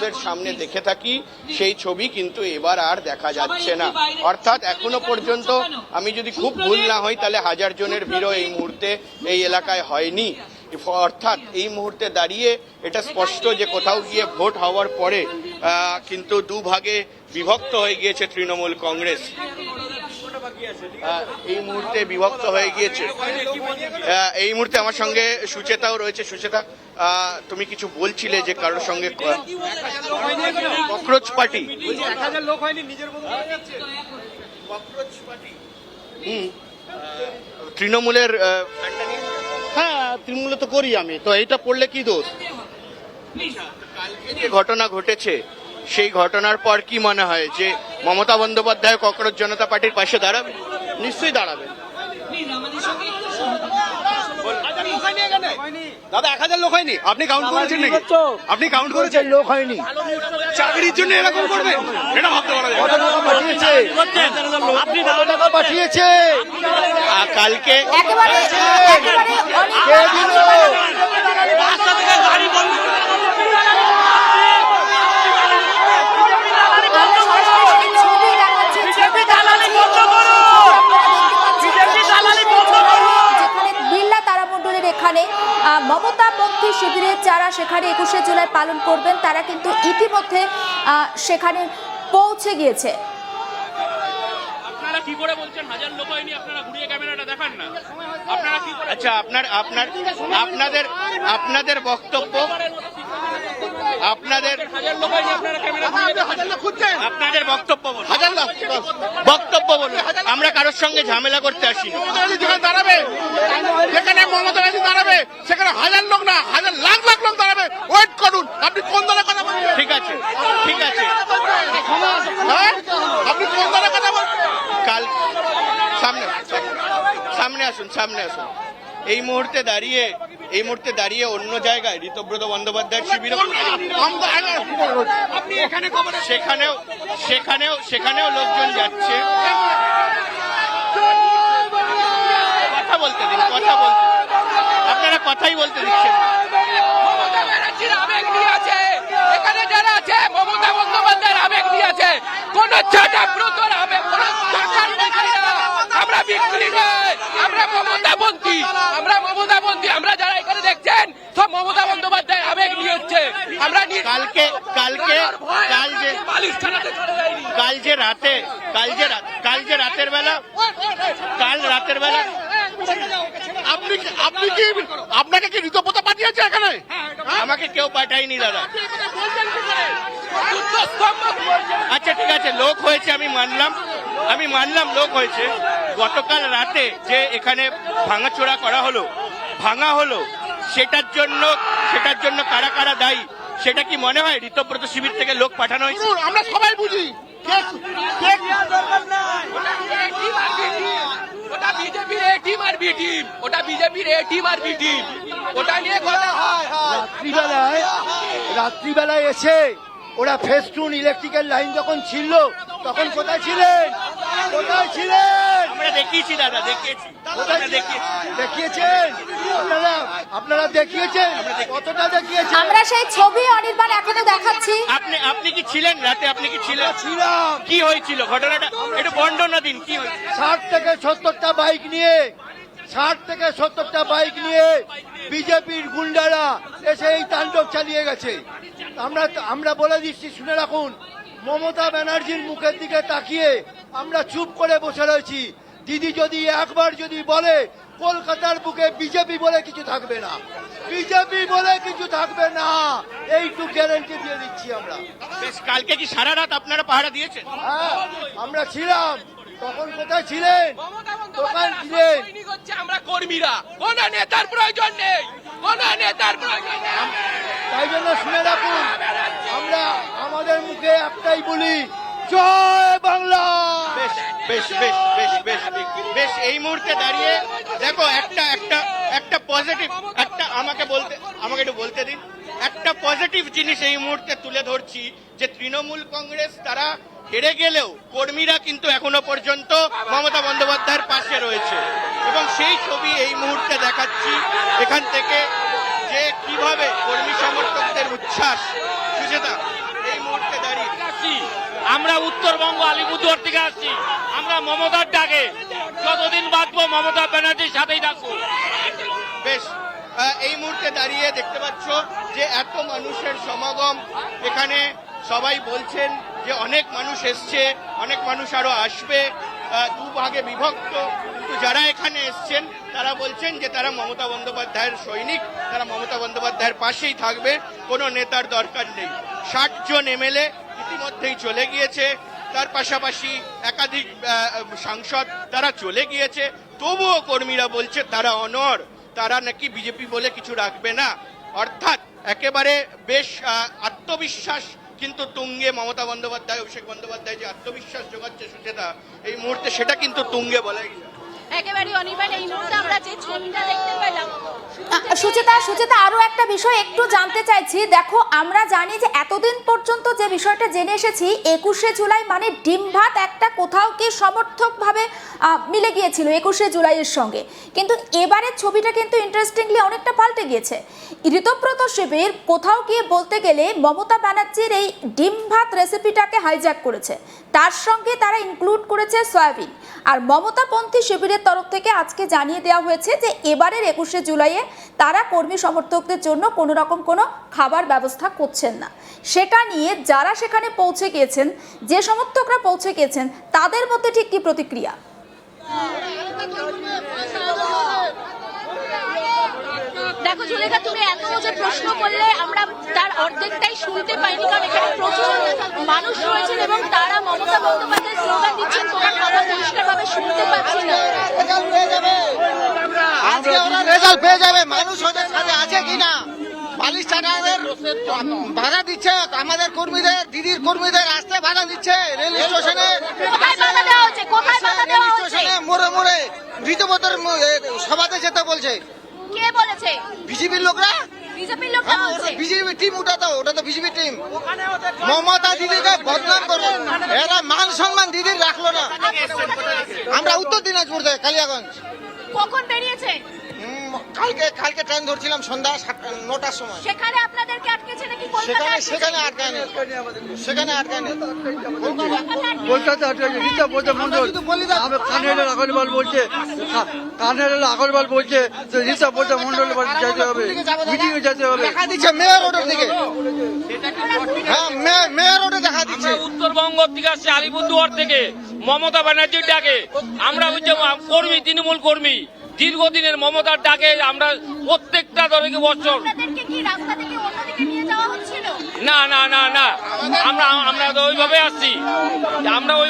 সামনে দেখে থাকি সেই ছবি কিন্তু এবার আর দেখা যাচ্ছে না। অর্থাৎ এখনো পর্যন্ত আমি যদি খুব ভুল না হই তাহলে 1000 জনের ভিড়ও এই মুহূর্তে এই এলাকায় হয়নি। অর্থাৎ এই মুহূর্তে দাঁড়িয়ে এটা স্পষ্ট যে কোথাও গিয়ে ভোট হওয়ার পরে কিন্তু দুভাগে বিভক্ত হয়ে গিয়েছে তৃণমূল কংগ্রেস। এই মুহূর্তে বিভক্ত হয়ে গিয়েছে। এই মুহূর্তে আমার সঙ্গে সুচেতাও রয়েছে। সুচেতা, তুমি কিছু বলছিলে যে কারোর সঙ্গে ককরোচ পার্টি তৃণমূলের, হ্যাঁ তৃণমূলে তো করি আমি, তো এইটা পড়লে কি দোষ? কালকে যে ঘটনা ঘটেছে সেই ঘটনার পর কি মনে হয় যে মমতা বন্দ্যোপাধ্যায় ককরোচ জনতা পার্টির পাশে দাঁড়াবে? নিশ্চয়ই দাঁড়াবে। দাদা 1000 লোক হয়নি, আপনি কাউন্ট করেছেন নাকি? আপনি কাউন্ট করেছেন? লোক হয়নি, চাকরির জন্য এরকম করবে এটা ভাবতে পারা যায়। কত টাকা পাঠিয়েছে? আপনি কত টাকা পাঠিয়েছে কালকে? কে দিল? এখানে মমতাপন্থী শিবিরের যারা সেখানে 21শে জুলাই পালন করবেন তারা কিন্তু ইতিমধ্যে সেখানে পৌঁছে গিয়েছে। আপনারা কি করে বলছেন 1000 লোক হয়নি? আপনারা ঘুরিয়ে ক্যামেরাটা দেখান না। আপনারা কি করে? আচ্ছা, আপনাদের বক্তব্য, আপনাদের 1000 লোক হয়নি, আপনারা ক্যামেরা ঘুরিয়ে দেখান। আপনাদের বক্তব্য বলুন। আমরা কারোর সঙ্গে ঝামেলা করতে আসি। যেখানে দাঁড়াবে, যেখানে মমতা ব্যানার্জি দাঁড়াবে সেখানে 1000 লোক না, 1000 লাখ লাখ লোক দাঁড়াবে। ওয়েট করুন। আপনি কোন দলের কথা বলছেন? ঠিক আছে, ঠিক আছে। আপনি কোন দলের কথা বলছেন? কাল সামনে আসুন। এই মুহূর্তে দাঁড়িয়ে অন্য জায়গায় ঋতব্রত বন্দ্যোপাধ্যায়ের শিবির, সেখানেও লোকজন যাচ্ছে। কথা বলতে দিন, আপনারা কথাই বলতে দিচ্ছেন না। মমতা ব্যানার্জির আবেগ নিয়ে আছে, এখানে যারা আছে মমতা বন্দ্যোপাধ্যায়ের আবেগ নিয়ে আছে। কোন ছাটাব্রতর আবেগ, কোন টাকার বিক্রি না। আমরা বিক্রি নয়, আমরা মমতাপন্থী। আমরা যারা এখানে দেখছেন সব মমতা বন্দ্যোপাধ্যায়ের আবেগ নিয়ে হচ্ছে। আমরা কাল রাতের বেলা আপনাকে কি ঋতব্রত পাঠিয়েছে এখানে? আমাকে কেউ পাঠায়নি দাদা। আচ্ছা ঠিক আছে, লোক হয়েছে, আমি মানলাম লোক হয়েছে। গতকাল রাতে যে এখানে ভাঙাচোরা ভাঙা হলো সেটার জন্য কারা কারা দায়ী সেটা কি মনে হয় ঋতব্রত শিবির থেকে লোক পাঠানো হয়েছে? আমরা সবাই বুঝি ওটা বিজেপির এ টিম আর বি টিম, ওটা নিয়ে কথা হয়। রাত্রিবেলায় এসে ওরা ফেস্টুন ইলেকট্রিক্যাল লাইন যখন ছিল তখন কোথায় ছিলেন? আমরা দেখিয়েছি দাদা, দেখিয়েছেন আপনারা দেখিয়েছেন, কতটা দেখিয়েছেন? আমরা সেই ছবি অনির্বাণ এখনো দেখাচ্ছি। আপনি কি ছিলেন রাতে? আপনি কি ছিলেন? ছিলাম। কি হয়েছিল ঘটনাটা একটু বর্ণনা দিন। কি হয়েছিল? 60 থেকে 70টা বাইক নিয়ে বিজেপির গুন্ডারা এসে এই তাণ্ডব চালিয়ে গেছে। আমরা বলে দিচ্ছি, শুনে রাখুন, মমতা ব্যানার্জির মুখের দিকে তাকিয়ে আমরা চুপ করে বসে রয়েছি। দিদি যদি একবার বলে কলকাতার বুকে বিজেপি বলে কিছু থাকবে না, এইটুকু গ্যারান্টি দিয়ে দিচ্ছি আমরা। কালকে কি সারা রাত আপনারা পাহারা দিয়েছেন? হ্যাঁ, আমরা ছিলাম। তখন কোথায় ছিলেন? আমরা কর্মীরা, কোন নেতার প্রয়োজন নেই। তাই জন্য শুনে রাখুন, আমরা আমাদের মুখে একটাই বলি, জয় বাংলা। বেশ এই মুহূর্তে দাঁড়িয়ে দেখো একটা পজিটিভ, আমাকে একটু বলতে দিন। একটা পজিটিভ জিনিস এই মুহূর্তে তুলে ধরছি যে তৃণমূল কংগ্রেস তারা হেরে গেলেও কর্মীরা কিন্তু এখনো পর্যন্ত মমতা বন্দ্যোপাধ্যায়ের পাশে রয়েছে এবং সেই ছবি এই মুহূর্তে দেখাচ্ছি এখান থেকে যে কিভাবে কর্মী সমর্থকদের উচ্ছ্বাস। সুচেতা, আমরা উত্তরবঙ্গ আলিপুরদুয়ার থেকে আসছি। আমরা মমতার ডাকে যতদিন বাঁচবো মমতা ব্যানার্জির সাথেই থাকবো। বেশ, এই মুহূর্তে দাঁড়িয়ে দেখতে পাচ্ছ যে এত মানুষের সমাগম এখানে। সবাই বলছেন যে অনেক মানুষ এসছে, অনেক মানুষ আরো আসবে, দুভাগে বিভক্ত। কিন্তু যারা এখানে এসছেন তারা বলছেন যে তারা মমতা বন্দ্যোপাধ্যায়ের সৈনিক, তারা মমতা বন্দ্যোপাধ্যায়ের পাশেই থাকবে, কোনো নেতার দরকার নেই। 60 জন এমএলএ ইতিমধ্যেই চলে গিয়েছে, তার পাশাপাশি একাধিক সাংসদ তারা চলে গিয়েছে। তবুও কর্মীরা বলছে তারা অনড়, তারা নাকি বিজেপি বলে কিছু রাখবে না। অর্থাৎ একেবারে বেশ আত্মবিশ্বাস কিন্তু তুঙ্গে মমতা বন্দ্যোপাধ্যায়, অভিষেক বন্দ্যোপাধ্যায় যে আত্মবিশ্বাস যোগাচ্ছে সুচেতা এই মুহূর্তে, সেটা কিন্তু তুঙ্গে বলাই যায়। একেবারে অনির্বাণ, এই মুহূর্তে আমরা যে ছবিটা দেখতে পেলাম। সুচেতা আরো একটা বিষয় একটু জানতে চাইছি। দেখো, আমরা জানি যে এতদিন পর্যন্ত যে বিষয়টা জেনে এসেছি 21শে জুলাই মানে ডিম ভাত একটা কোথাও কি সমর্থক ভাবে মিলে গিয়েছিল 21শে জুলাইয়ের সঙ্গে, কিন্তু এবারের ছবিটা কিন্তু ইন্টারেস্টিংলি অনেকটা পাল্টে গিয়েছে। ঋতব্রত শিবির কোথাও গিয়ে বলতে গেলে মমতা ব্যানার্জির এই ডিম ভাত রেসিপিটাকে হাইজ্যাক করেছে, তার সঙ্গে তারা ইনক্লুড করেছে সয়াবিন। আর মমতাপন্থী শিবিরের তরফ থেকে আজকে জানিয়ে দেওয়া হয়েছে যে এবারের 21শে জুলাইয়ে তারা কর্মী সমর্থকদের জন্য কোনো রকম কোনো খাবার ব্যবস্থা করছেন না। সেটা নিয়ে যারা সেখানে পৌঁছে গিয়েছেন, যে সমর্থকরা পৌঁছে গিয়েছেন, তাদের মধ্যে ঠিক কি প্রতিক্রিয়া? দেখো সুলেখা, তুমি এত যে প্রশ্ন করলে আমরা তার অর্ধেকটাই শুনতে পাইনি, কারণ এখানে প্রচুর মানুষ রয়েছেন এবং তারা মমতা বন্দ্যোপাধ্যায় স্লোগান দিচ্ছেন, তোমার কথা পরিষ্কারভাবে শুনতে পাচ্ছি না। আজকে ওরা রেজাল্ট পেয়ে যাবে। মানুষ ওদের সাথে আছে কিনা, 42 টাকাদের ভাড়া দিচ্ছে আমাদের কর্মীদের, দিদির কর্মীদের আসতে ভাড়া দিচ্ছে রেল স্টেশনে, কোথায় বাধা দেওয়া হচ্ছে? কোথায় বাধা দেওয়া রেল হচ্ছে? স্টেশনে মোড়ে মোড়ে ঋতুপদের সভাতে যেতে বলছে। কে বলেছে? বিজেপির লোকরা, বিজেপির লোকরা বলছে। বিজেপি টিম, ওটা তো বিজেপি টিম। মমতা দিদিকে বদনাম করবে, এরা মান সম্মান দিদির রাখলো না। আমরা উত্তর দিনাজপুর থেকে কালিয়াগঞ্জ। কখন বেরিয়েছে? কালকে ট্রেন ধরছিলাম সন্ধ্যা 9টার সময়। সেখানে আপনাদেরকে আটকেছে নাকি কলকাতা? সেখানে আটকায়নি। কলকাতা রিতা বোধ মন্ডল, কানের আগরওয়াল বলছে, রিতা বোধ মন্ডল যেতে হবে, মিটিং এ যেতে হবে। দেখা দিচ্ছে মেয়র রোডের দিকে, হ্যাঁ মেয়র রোডে দেখা দিচ্ছে। উত্তরবঙ্গ থেকে আসছে আলিপুরদুয়ার থেকে মমতা ব্যানার্জির ডাকে। আমরা হচ্ছে কর্মী, তৃণমূল কর্মী, দীর্ঘদিনের মমতার ডাকে আমরা প্রত্যেকটা দলকে বছর। আপনাদেরকে কি রাস্তা থেকে অন্যদিকে নিয়ে যাওয়া হচ্ছিল? না, আমরা তো ওইভাবে আসছি, আমরা ওই